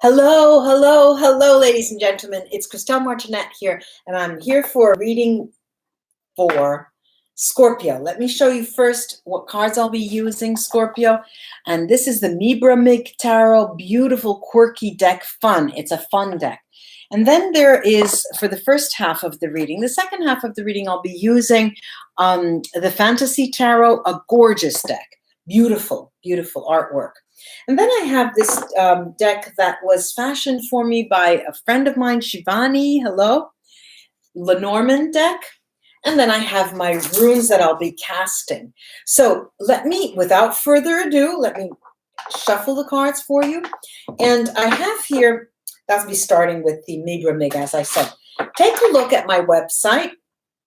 Hello, hello, hello, ladies and gentlemen. It's Christelle Martinette here, and I'm here for a reading for Scorpio. Let me show you first what cards I'll be using, Scorpio. And this is the Libra Tarot, beautiful, quirky deck, fun. It's a fun deck. And then there is, for the first half of the reading, the second half of the reading, I'll be using the Fantasy Tarot, a gorgeous deck. Beautiful, beautiful artwork. And then I have this deck that was fashioned for me by a friend of mine, Shivani, hello, LENORMAND deck. And then I have my runes that I'll be casting. So let me, without further ado, let me shuffle the cards for you. And I have here, that'll be starting with the Libra, as I said. Take a look at my website,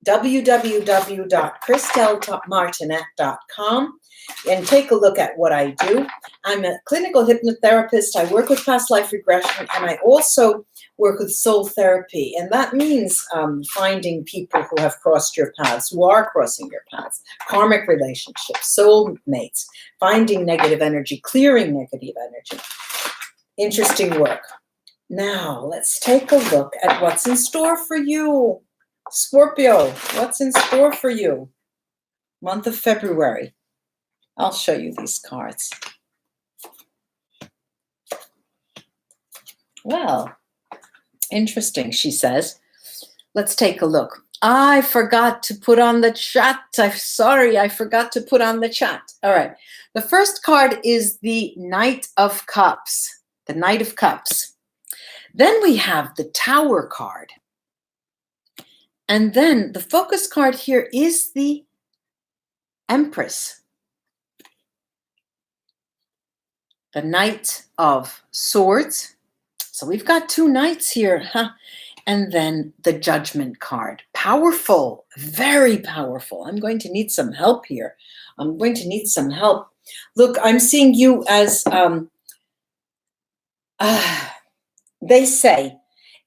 www.christellemartinette.com, and take a look at what I do. I'm a clinical hypnotherapist. I work with past life regression, and I also work with soul therapy. And that means finding people who have crossed your paths, who are crossing your paths, karmic relationships, soul mates, finding negative energy, clearing negative energy. Interesting work. Now, let's take a look at what's in store for you. Scorpio, what's in store for you? Month of February. I'll show you these cards. Well, interesting, she says. Let's take a look. I forgot to put on the chat. I'm sorry, I forgot to put on the chat. All right. The first card is the Knight of Cups. The Knight of Cups. Then we have the Tower card. And then the focus card here is the Empress. The Knight of Swords. So we've got two knights here, huh? And then the Judgment card. Powerful, very powerful. I'm going to need some help here. I'm going to need some help. Look, I'm seeing you as, they say,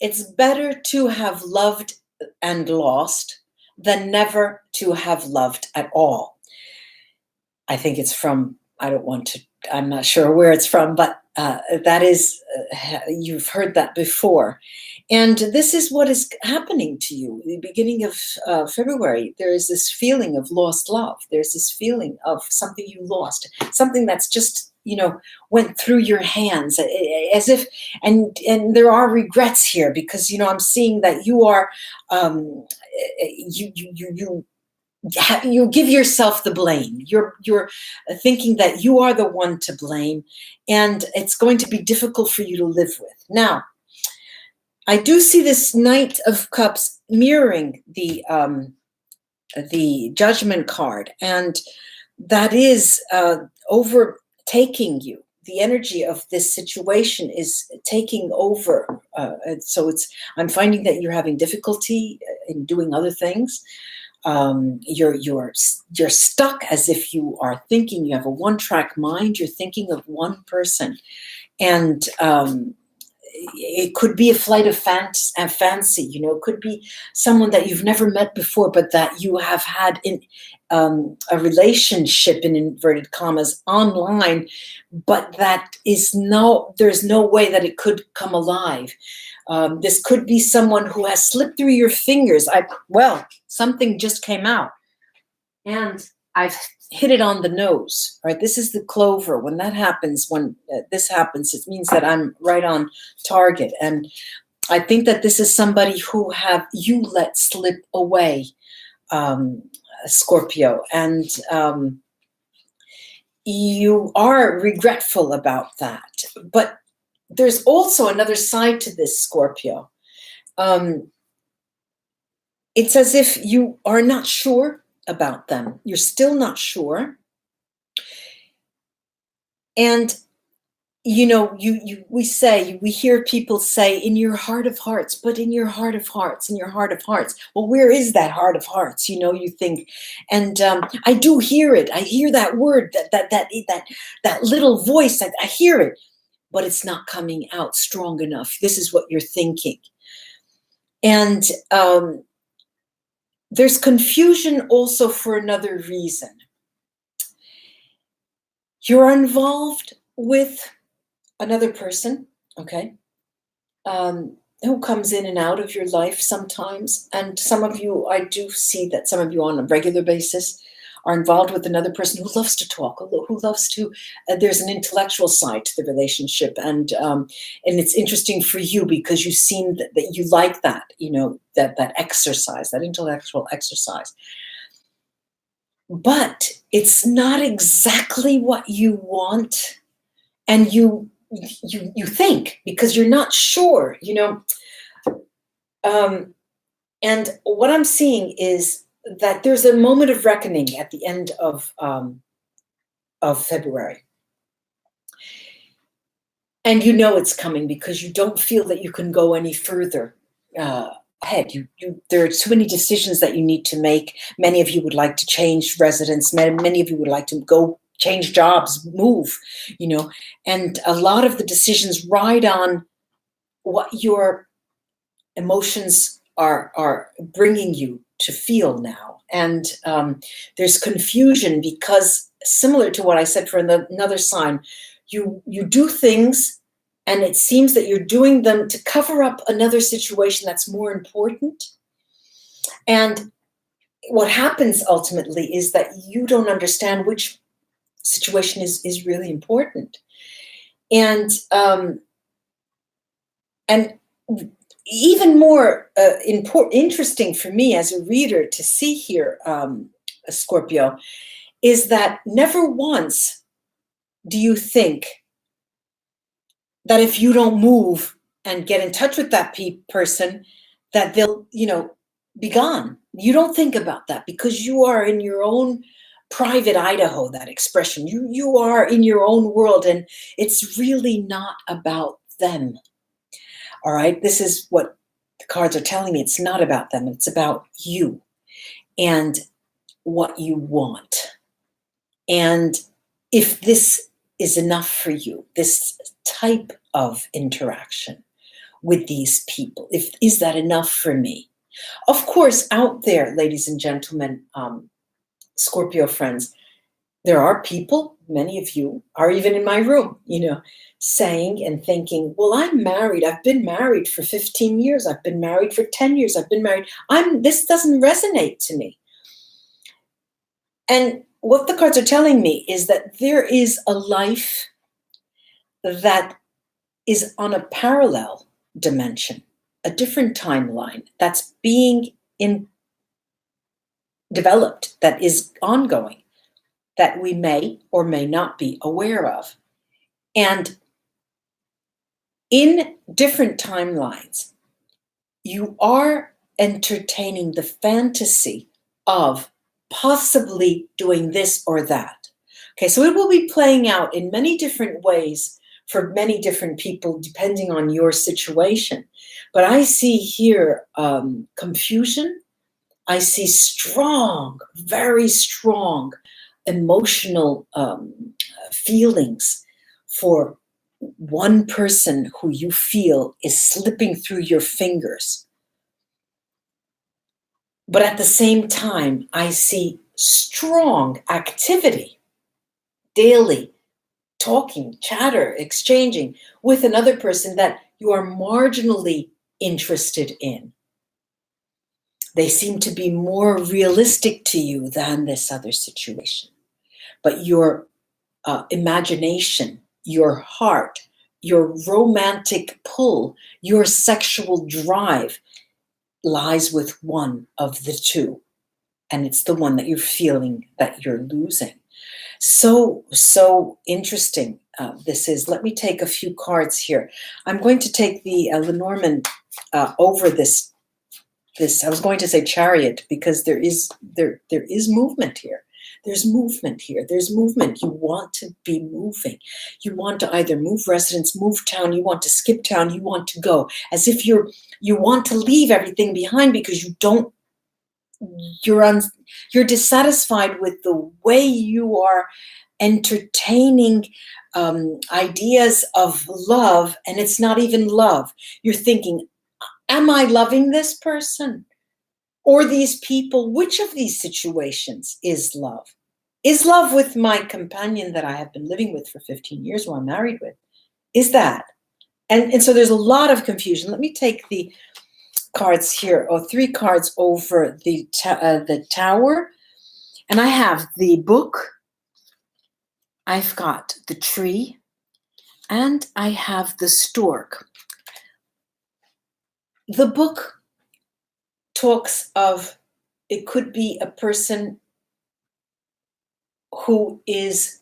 it's better to have loved and lost than never to have loved at all. I think it's from, I'm not sure where it's from, but that is, you've heard that before. And this is what is happening to you. The beginning of February, there is this feeling of lost love. There's this feeling of something you lost, something that's just, went through your hands as if, and there are regrets here because, I'm seeing that you are, you give yourself the blame. You're thinking that you are the one to blame, and it's going to be difficult for you to live with. Now, I do see this Knight of Cups mirroring the Judgment card, and that is overtaking you. The energy of this situation is taking over. So I'm finding that you're having difficulty in doing other things. You're stuck as if you are thinking, you have a one-track mind, you're thinking of one person. And it could be a flight of fancy, it could be someone that you've never met before, but that you have had in a relationship, in inverted commas, online, but there's no way that it could come alive. This could be someone who has slipped through your fingers. Something just came out, and I've hit it on the nose, right? This is the clover. When that happens, when this happens, it means that I'm right on target. And I think that this is somebody who you let slip away, Scorpio. And you are regretful about that. But there's also another side to this, Scorpio. It's as if you are not sure about them. You're still not sure. And, we hear people say, in your heart of hearts, but in your heart of hearts, in your heart of hearts. Well, where is that heart of hearts? You think, and I do hear it. I hear that word, that little voice, I hear it, but it's not coming out strong enough. This is what you're thinking. And there's confusion also for another reason. You're involved with another person, okay, who comes in and out of your life sometimes. And some of you, I do see that some of you on a regular basis are involved with another person who loves to talk, who loves to, there's an intellectual side to the relationship. And it's interesting for you because you seem that you like that, you know, that exercise, that intellectual exercise. But it's not exactly what you want. And you think, because you're not sure, you know. And what I'm seeing is that there's a moment of reckoning at the end of February. And you know it's coming because you don't feel that you can go any further ahead. There are too many decisions that you need to make. Many of you would like to change residence. Many of you would like to go change jobs, move, you know. And a lot of the decisions ride on what your emotions are bringing you to feel now. And there's confusion because, similar to what I said for another sign, you do things and it seems that you're doing them to cover up another situation that's more important. And what happens ultimately is that you don't understand which situation is really important. And even more interesting for me as a reader to see here, Scorpio, is that never once do you think that if you don't move and get in touch with that person, that they'll, you know, be gone. You don't think about that because you are in your own private Idaho, that expression. You are in your own world, and it's really not about them. All right, this is what the cards are telling me. It's not about them. It's about you and what you want. And if this is enough for you, this type of interaction with these people, is that enough for me? Of course, out there, ladies and gentlemen, Scorpio friends, there are people, many of you are even in my room, you know, saying and thinking, well, I'm married. I've been married for 15 years. I've been married for 10 years. I've been married. This doesn't resonate to me. And what the cards are telling me is that there is a life that is on a parallel dimension, a different timeline that's being developed, that is ongoing, that we may or may not be aware of. And in different timelines, you are entertaining the fantasy of possibly doing this or that. Okay, so it will be playing out in many different ways for many different people, depending on your situation. But I see here confusion. I see strong, very strong emotional feelings for one person who you feel is slipping through your fingers. But at the same time, I see strong activity, daily talking, chatter, exchanging with another person that you are marginally interested in. They seem to be more realistic to you than this other situation. But your imagination, your heart, your romantic pull, your sexual drive lies with one of the two. And it's the one that you're feeling that you're losing. So interesting this is. Let me take a few cards here. I'm going to take the Lenormand over this. I was going to say Chariot because there is movement here. There's movement here. There's movement. You want to be moving. You want to either move residence, move town. You want to skip town. You want to go as if you want to leave everything behind because you're dissatisfied with the way you are entertaining ideas of love, and it's not even love. You're thinking, am I loving this person or these people? Which of these situations is love? is love with my companion that I have been living with for 15 years, who I'm married with. Is that? And so there's a lot of confusion. Let me take the cards here, or 3 cards over the Tower. And I have the book, I've got the tree, and I have the stork. The book talks of, it could be a person who is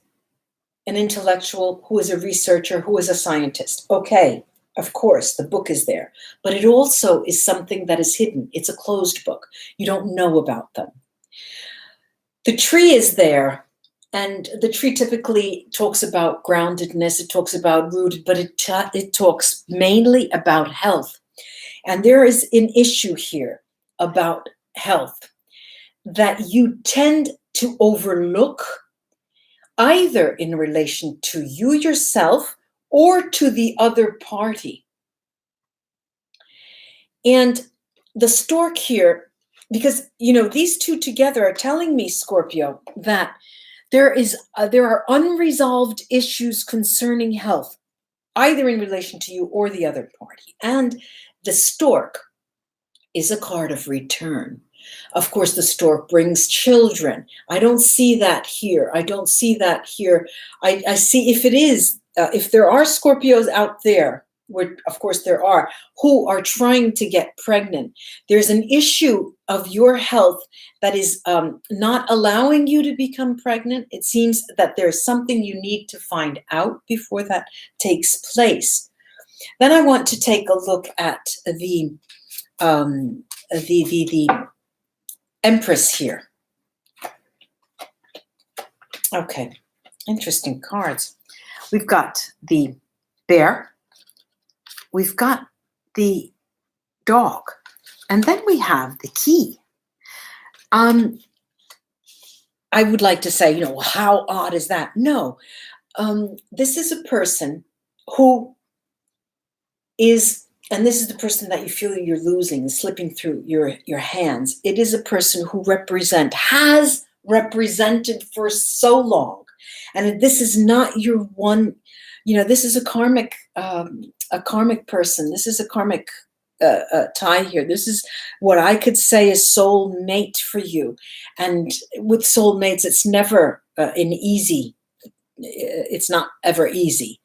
an intellectual, who is a researcher, who is a scientist. Okay, of course, the book is there. But it also is something that is hidden. It's a closed book. You don't know about them. The tree is there, and the tree typically talks about groundedness. It talks about rooted, but it talks mainly about health. And there is an issue here about health that you tend to overlook, either in relation to you yourself or to the other party. And the stork here, because, you know, these two together are telling me, Scorpio, that there are unresolved issues concerning health, either in relation to you or the other party. And the stork is a card of return. Of course, the stork brings children. I don't see that here. I don't see that here. I see, if it is, if there are Scorpios out there, where, of course there are, who are trying to get pregnant, there's an issue of your health that is not allowing you to become pregnant. It seems that there's something you need to find out before that takes place. Then I want to take a look at the Empress here. Okay, interesting cards. We've got the bear, we've got the dog, and then we have the key. I would like to say, you know, how odd is that? No, this is a person who is, and this is the person that you feel you're losing, slipping through your hands. It is a person who has represented for so long. And this is not your one, you know, this is a karmic person. This is a karmic tie here. This is what I could say is soul mate for you. And with soul mates, it's never it's not ever easy.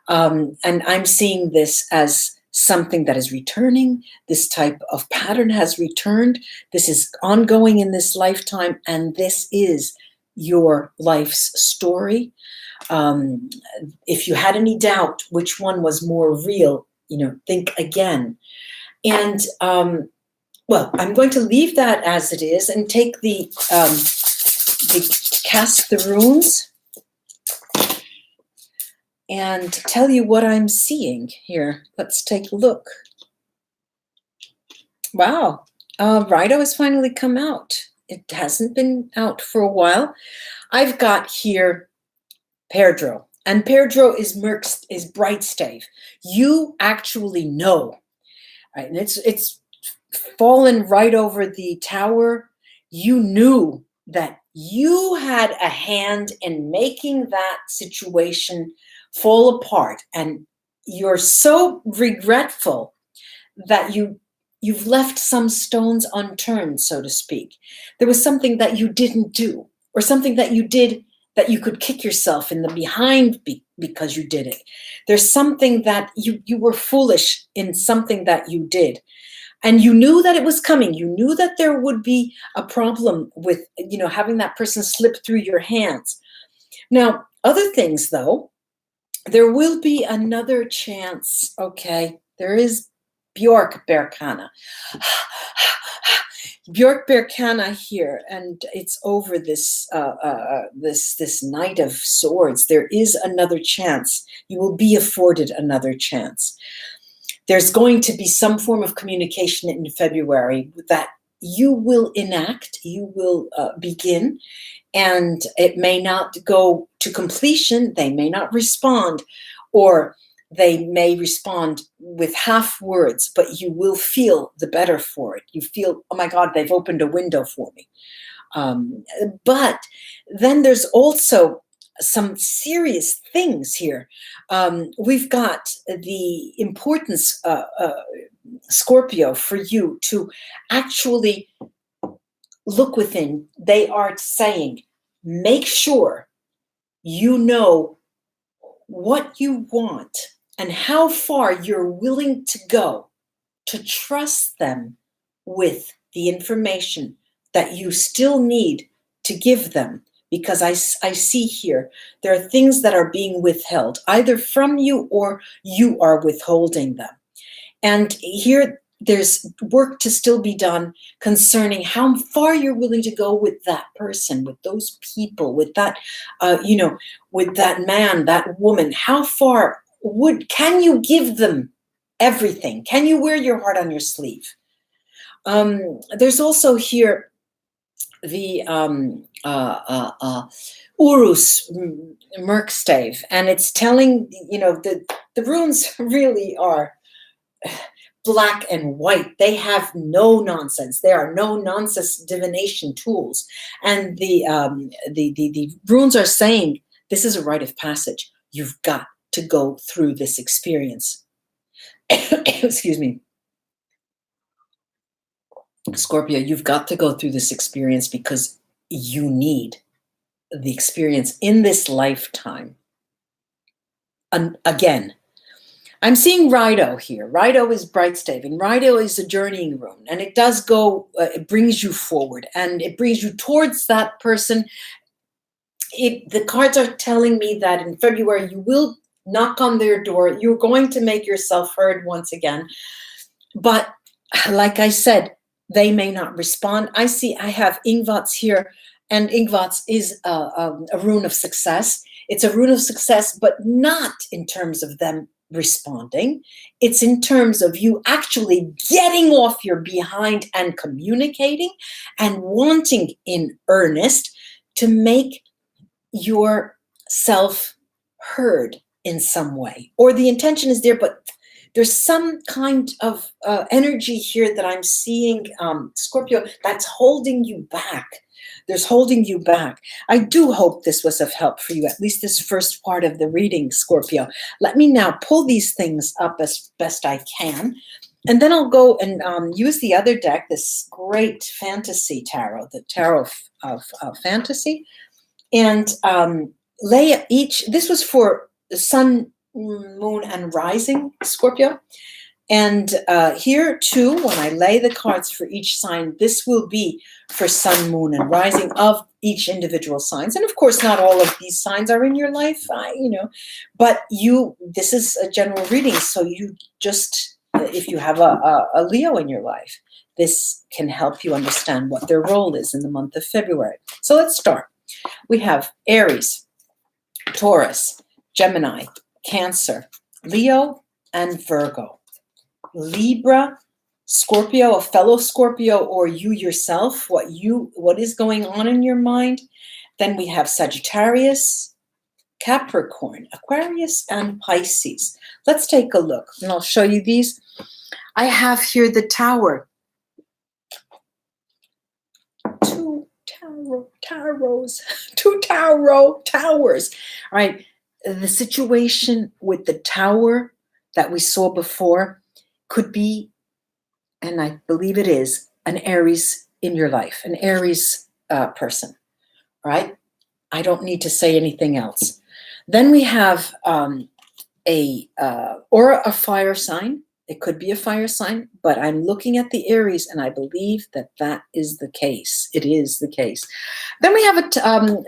And I'm seeing this as something that is returning. This type of pattern has returned. This is ongoing in this lifetime, and this is your life's story. If you had any doubt which one was more real, you know, think again. And well, I'm going to leave that as it is and take cast the runes and tell you what I'm seeing here. Let's take a look. Wow, Rido has finally come out. It hasn't been out for a while. I've got here Pedro, and Pedro is bright stave. You actually know, right? And it's fallen right over the tower. You knew that you had a hand in making that situation fall apart, and you're so regretful that you've left some stones unturned, so to speak. There was something that you didn't do, or something that you did that you could kick yourself in the behind because you did it. There's something that you were foolish in, something that you did. And you knew that it was coming. You knew that there would be a problem with, you know, having that person slip through your hands. Now, other things though, there will be another chance. Okay, there is Bjork Berkana. Bjork Berkana here, and it's over this this Knight of Swords. There is another chance. You will be afforded another chance. There's going to be some form of communication in February that you will enact, you will begin, and it may not go to completion. They may not respond, or they may respond with half words, but you will feel the better for it. You feel, oh my God, they've opened a window for me. But then there's also some serious things here. We've got the importance, Scorpio, for you to actually look within. They are saying, make sure you know what you want and how far you're willing to go to trust them with the information that you still need to give them. Because I see here, there are things that are being withheld, either from you or you are withholding them. And here, there's work to still be done concerning how far you're willing to go with that person, with those people, with that, with that man, that woman. How far can you give them everything? Can you wear your heart on your sleeve? There's also here the Urus Merkstave, and it's telling, the runes really are black and white. They have no nonsense. There are no nonsense divination tools. And the runes are saying this is a rite of passage. You've got to go through this experience. Excuse me. Scorpio, you've got to go through this experience because you need the experience in this lifetime. And again, I'm seeing Rido here. Rido is Brightstave, and Rido is a journeying rune, and it does go, it brings you forward, and it brings you towards that person. The cards are telling me that in February, you will knock on their door. You're going to make yourself heard once again. But like I said, they may not respond. I have Ingvats here, and Ingvats is a rune of success. It's a rune of success, but not in terms of them responding. It's in terms of you actually getting off your behind and communicating and wanting in earnest to make yourself heard in some way. Or the intention is there, but there's some kind of energy here that I'm seeing, Scorpio, that's holding you back. There's holding you back. I do hope this was of help for you, at least this first part of the reading, Scorpio. Let me now pull these things up as best I can. And then I'll go and use the other deck, this great fantasy tarot, the Tarot of Fantasy. And lay each, this was for the sun, moon, and rising, Scorpio. And here too, when I lay the cards for each sign, this will be for sun, moon, and rising of each individual signs. And of course, not all of these signs are in your life, but this is a general reading. So you just, if you have a Leo in your life, this can help you understand what their role is in the month of February. So let's start. We have Aries, Taurus, Gemini, Cancer, Leo, and Virgo. Libra, Scorpio, a fellow Scorpio, or you yourself, what is going on in your mind. Then we have Sagittarius, Capricorn, Aquarius, and Pisces. Let's take a look, and I'll show you these. I have here the Tower. Two towers. All right, the situation with the Tower that we saw before could be, and I believe it is, an Aries in your life, an Aries person, right? I don't need to say anything else. Then we have or a fire sign. It could be a fire sign, but I'm looking at the Aries, and I believe that is the case. It is the case. Then we have a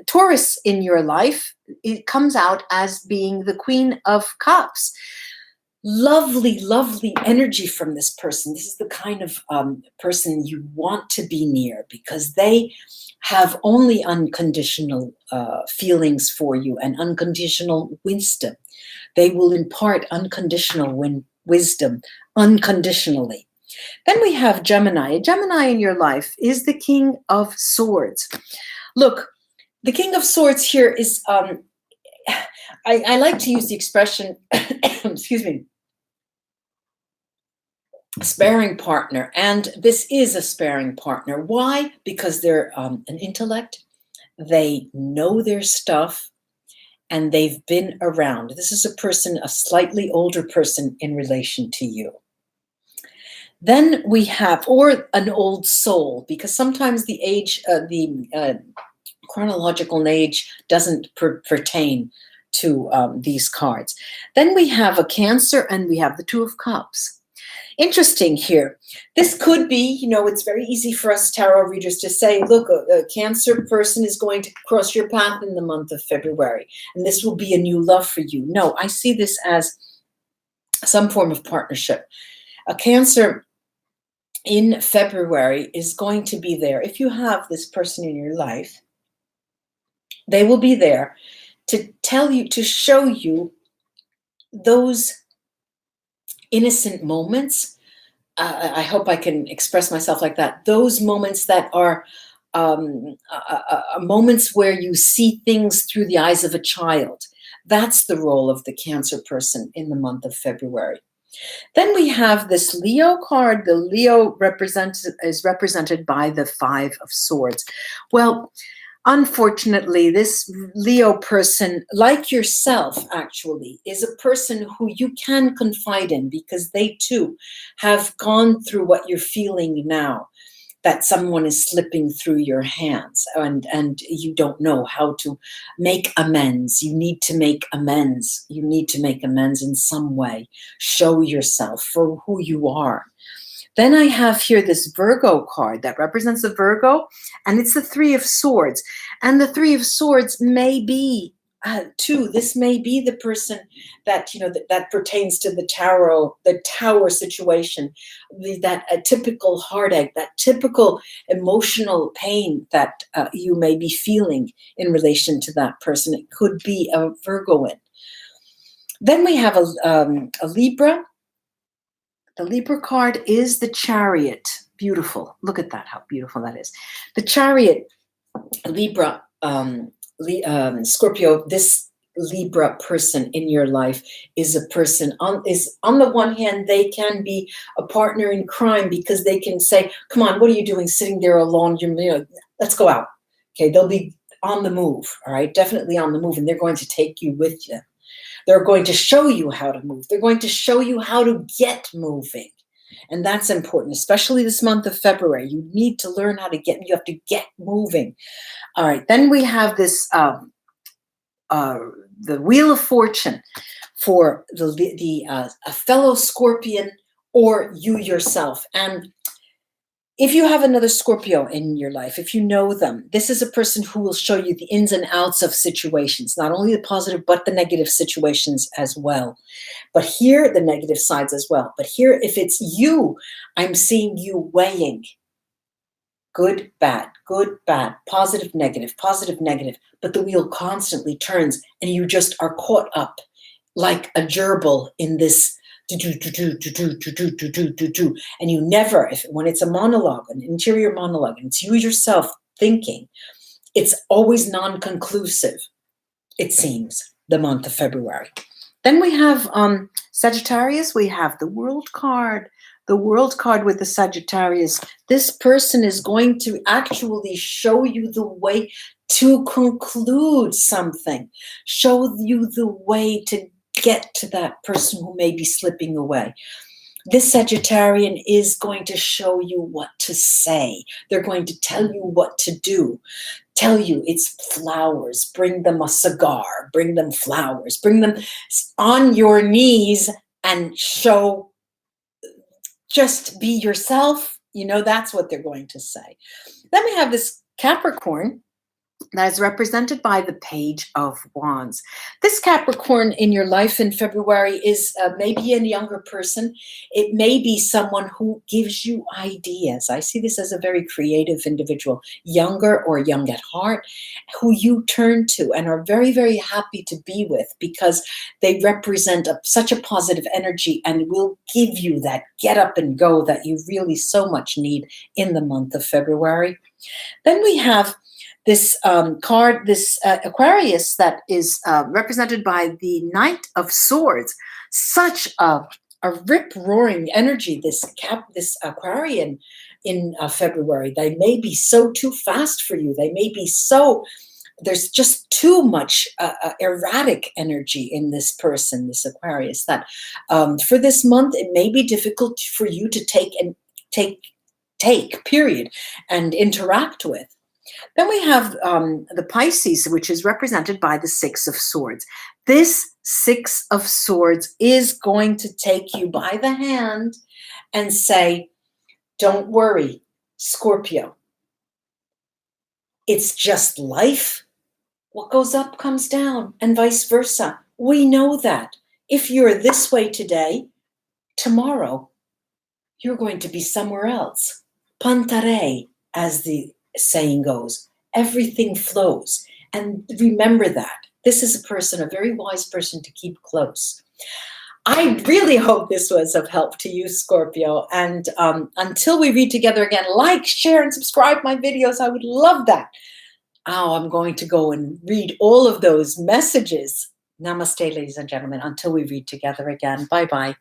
Taurus in your life. It comes out as being the Queen of Cups. Lovely, lovely energy from this person. This is the kind of person you want to be near because they have only unconditional feelings for you and unconditional wisdom. They will impart unconditional wisdom unconditionally. Then we have Gemini. Gemini in your life is the King of Swords. Look, the King of Swords here is, I like to use the expression, excuse me, sparring partner. And this is a sparring partner. Why? Because they're an intellect. They know their stuff and they've been around. This is a person, a slightly older person in relation to you. Then we have, or an old soul, because sometimes the age, the chronological age doesn't pertain to these cards. Then we have a Cancer and we have the Two of Cups. Interesting here. This could be, you know, it's very easy for us tarot readers to say, look, a Cancer person is going to cross your path in the month of February, and this will be a new love for you. No, I see this as some form of partnership. A Cancer in February is going to be there. If you have this person in your life, they will be there to tell you, to show you those innocent moments. I hope I can express myself like that. Those moments that are moments where you see things through the eyes of a child. That's the role of the Cancer person in the month of February. Then we have this Leo card. The Leo is represented by the Five of Swords. Well, unfortunately, this Leo person, like yourself, actually, is a person who you can confide in because they too have gone through what you're feeling now, that someone is slipping through your hands and you don't know how to make amends. You need to make amends. You need to make amends in some way. Show yourself for who you are. Then I have here this Virgo card that represents the Virgo, and it's the Three of Swords. And the Three of Swords may be, too, this may be the person that, you know, that pertains to the tower situation, that a typical heartache, that typical emotional pain that you may be feeling in relation to that person. It could be a Virgoan. Then we have a Libra. The Libra card is the Chariot. Beautiful. Look at that, how beautiful that is. The Chariot, Libra, Scorpio, this Libra person in your life is a person, on the one hand, they can be a partner in crime because they can say, come on, what are you doing sitting there alone? You know, let's go out. Okay, they'll be on the move, all right? Definitely on the move, and they're going to take you with them. They're going to show you how to move. They're going to show you how to get moving. And that's important, especially this month of February. You need to learn how to you have to get moving. All right, then we have this, the Wheel of Fortune for a fellow Scorpion or you yourself. And if you have another Scorpio in your life, if you know them, this is a person who will show you the ins and outs of situations, not only the positive, but the negative situations as well. But here, the negative sides as well. But here, if it's you, I'm seeing you weighing good, bad, positive, negative, but the wheel constantly turns and you just are caught up like a gerbil in this and you never, when it's a monologue, an interior monologue, and it's you yourself thinking, it's always non-conclusive, it seems, the month of February. Then we have Sagittarius. We have the World card. The World card with the Sagittarius. This person is going to actually show you the way to conclude something, show you the way to get to that person who may be slipping away. This Sagittarian is going to show you what to say. They're going to tell you what to do. Tell you it's flowers. Bring them a cigar. Bring them flowers. Bring them on your knees and show, just be yourself. You know, that's what they're going to say. Then we have this Capricorn that is represented by the Page of Wands. This Capricorn in your life in February is maybe a younger person. It may be someone who gives you ideas. I see this as a very creative individual, younger or young at heart, who you turn to and are very, very happy to be with because they represent such a positive energy and will give you that get up and go that you really so much need in the month of February. Then we have this card, this Aquarius that is represented by the Knight of Swords. Such a a rip-roaring energy, this Aquarian in February. They may be so too fast for you. They may be so, there's just too much erratic energy in this person, this Aquarius, that for this month, it may be difficult for you to take, period, and interact with. Then we have the Pisces, which is represented by the Six of Swords. This Six of Swords is going to take you by the hand and say, don't worry, Scorpio. It's just life. What goes up comes down, and vice versa. We know that. If you're this way today, tomorrow, you're going to be somewhere else. Pantare, as the saying goes. Everything flows. And remember that. This is a person, a very wise person to keep close. I really hope this was of help to you, Scorpio. And until we read together again, like, share, and subscribe my videos. I would love that. Oh, I'm going to go and read all of those messages. Namaste, ladies and gentlemen, until we read together again. Bye-bye.